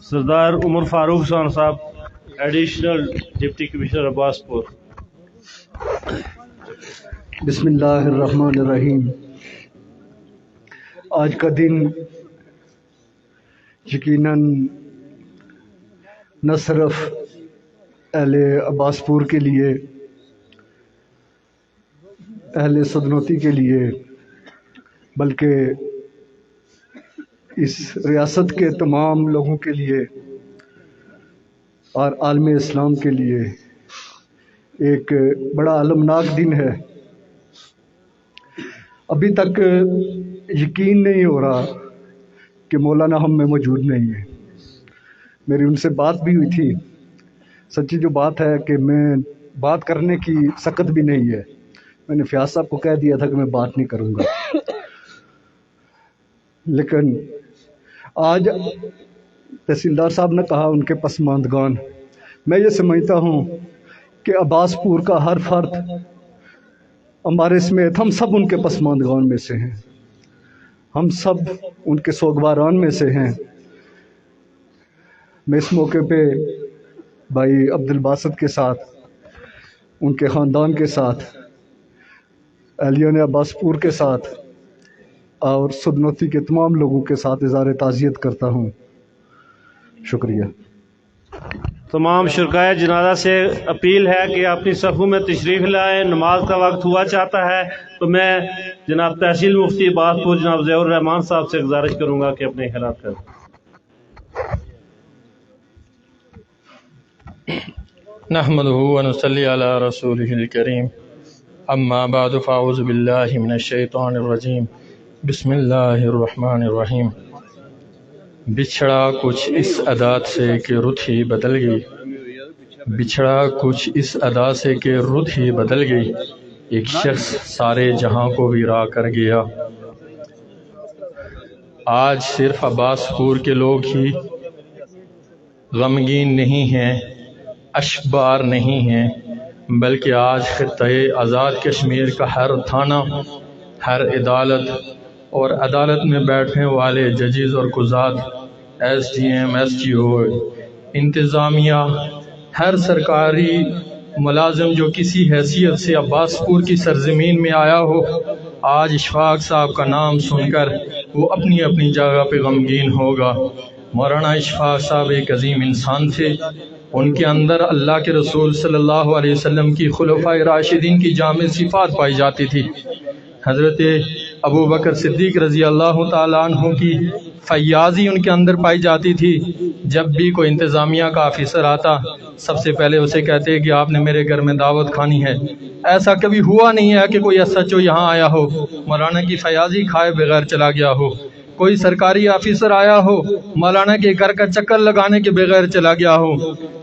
سردار عمر فاروق خان صاحب additional deputy commissioner عباس پور۔ بسم اللہ الرحمن الرحیم۔ آج کا دن یقیناً نہ صرف اہل عباس پور کے لیے، اہل سدنوتی کے لیے، بلکہ اس ریاست کے تمام لوگوں کے لیے اور عالم اسلام کے لیے ایک بڑا المناک دن ہے۔ ابھی تک یقین نہیں ہو رہا کہ مولانا ہم میں موجود نہیں ہے۔ میری ان سے بات بھی ہوئی تھی۔ سچی جو بات ہے کہ میں بات کرنے کی سخت بھی نہیں ہے۔ میں نے فیاض صاحب کو کہہ دیا تھا کہ میں بات نہیں کروں گا، لیکن آج تحصیلدار صاحب نے کہا ان کے پسماندگان، میں یہ سمجھتا ہوں کہ عباس پور کا ہر فرد ہمارے سمیت ہم سب ان کے پسماندگان میں سے ہیں، ہم سب ان کے سوگواران میں سے ہیں۔ میں اس موقع پہ بھائی عبدالباسط کے ساتھ، ان کے خاندان کے ساتھ، اہلیان عباس پور کے ساتھ اور سدنوتی کے تمام لوگوں کے ساتھ اظہار تعزیت کرتا ہوں۔ شکریہ۔ تمام شرکائے جنازہ سے اپیل ہے کہ اپنی صفوں میں تشریف لائیں، نماز کا وقت ہوا چاہتا ہے تو میں جناب تحصیل مفتی عباس پور جناب ضیاء الرحمان صاحب سے گزارش کروں گا کہ اپنے خیالات کریں۔ نحمده ونصلي على رسوله الكريم، اما بعد فاعوذ بالله من الشیطان الرجیم، بسم اللہ الرحمن الرحیم۔ بچھڑا کچھ اس عادات سے کہ رت ہی بدل گئی، بچھڑا کچھ اس ادا سے کہ رت ہی بدل گئی، ایک شخص سارے جہاں کو ویرا کر گیا۔ آج صرف عباس پور کے لوگ ہی غمگین نہیں ہیں، اشبار نہیں ہیں، بلکہ آج خطۂ آزاد کشمیر کا ہر تھانہ، ہر عدالت اور عدالت میں بیٹھنے والے ججز اور قضات، S D M, S D O, انتظامیہ، ہر سرکاری ملازم جو کسی حیثیت سے عباس پور کی سرزمین میں آیا ہو، آج اشفاق صاحب کا نام سن کر وہ اپنی اپنی جگہ پہ غمگین ہوگا۔ مولانا اشفاق صاحب ایک عظیم انسان تھے، ان کے اندر اللہ کے رسول صلی اللہ علیہ وسلم کی خلفائے راشدین کی جامع صفات پائی جاتی تھی۔ حضرت ابو بکر صدیق رضی اللہ تعالیٰ عنہ کی فیاضی ان کے اندر پائی جاتی تھی۔ جب بھی کوئی انتظامیہ کا آفیسر آتا، سب سے پہلے اسے کہتے کہ آپ نے میرے گھر میں دعوت کھانی ہے۔ ایسا کبھی ہوا نہیں ہے کہ کوئی ایس ایچ او یہاں آیا ہو مولانا کی فیاضی کھائے بغیر چلا گیا ہو، کوئی سرکاری آفیسر آیا ہو مولانا کے گھر کا چکر لگانے کے بغیر چلا گیا ہو،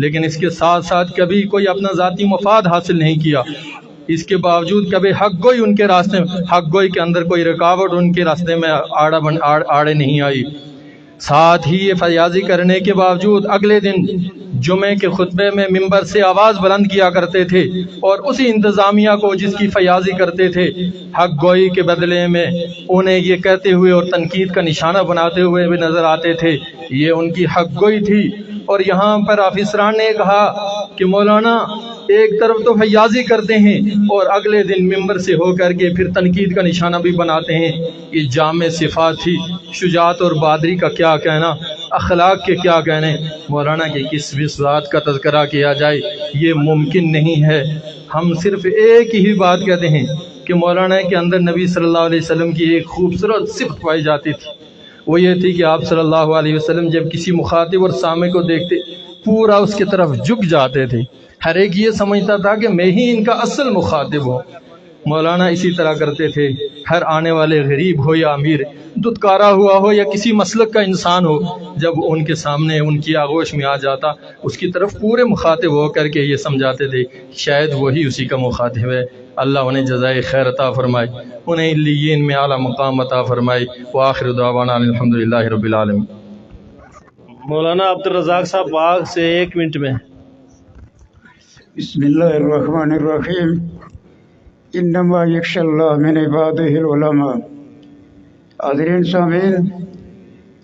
لیکن اس کے ساتھ ساتھ کبھی کوئی اپنا ذاتی مفاد حاصل نہیں کیا۔ اس کے باوجود کبھی حق گوئی ان کے راستے میں، حق گوئی کے اندر کوئی رکاوٹ ان کے راستے میں آڑے نہیں آئی۔ ساتھ ہی یہ فیاضی کرنے کے باوجود اگلے دن جمعے کے خطبے میں ممبر سے آواز بلند کیا کرتے تھے اور اسی انتظامیہ کو جس کی فیاضی کرتے تھے، حق گوئی کے بدلے میں انہیں یہ کہتے ہوئے اور تنقید کا نشانہ بناتے ہوئے بھی نظر آتے تھے، یہ ان کی حق گوئی تھی۔ اور یہاں پر آفیسران نے کہا کہ مولانا ایک طرف تو فیاضی کرتے ہیں اور اگلے دن ممبر سے ہو کر کے پھر تنقید کا نشانہ بھی بناتے ہیں۔ یہ جامع صفات تھی۔ شجاعت اور بہادری کا کیا کہنا، اخلاق کے کیا کہنے، مولانا کی کس بھی ذات کا تذکرہ کیا جائے یہ ممکن نہیں ہے۔ ہم صرف ایک ہی بات کہتے ہیں کہ مولانا کے اندر نبی صلی اللہ علیہ وسلم کی ایک خوبصورت صفت پائی جاتی تھی، وہ یہ تھی کہ آپ صلی اللہ علیہ وسلم جب کسی مخاطب اور سامع کو دیکھتے پورا اس کی طرف جھک جاتے تھے، ہر ایک یہ سمجھتا تھا کہ میں ہی ان کا اصل مخاطب ہوں۔ مولانا اسی طرح کرتے تھے، ہر آنے والے غریب ہو یا امیر، دتکارا ہوا ہو یا کسی مسلک کا انسان ہو، جب ان کے سامنے ان کی آغوش میں آ جاتا اس کی طرف پورے مخاطب ہو کر کے یہ سمجھاتے تھے شاید وہی اسی کا مخاطب ہے۔ اللہ انہیں جزائے خیر عطا فرمائے، انہیں علیین میں اعلیٰ مقام عطا فرمائے۔ وآخر دعوانا الحمدللہ رب العالمین۔ مولانا عبدالرزاق صاحب باغ سے 1 منٹ میں۔ بسم اللہ الرحمن الرحیم۔ انما یخشی اللہ من عبادہ العلماء۔ حاضرین سامعین،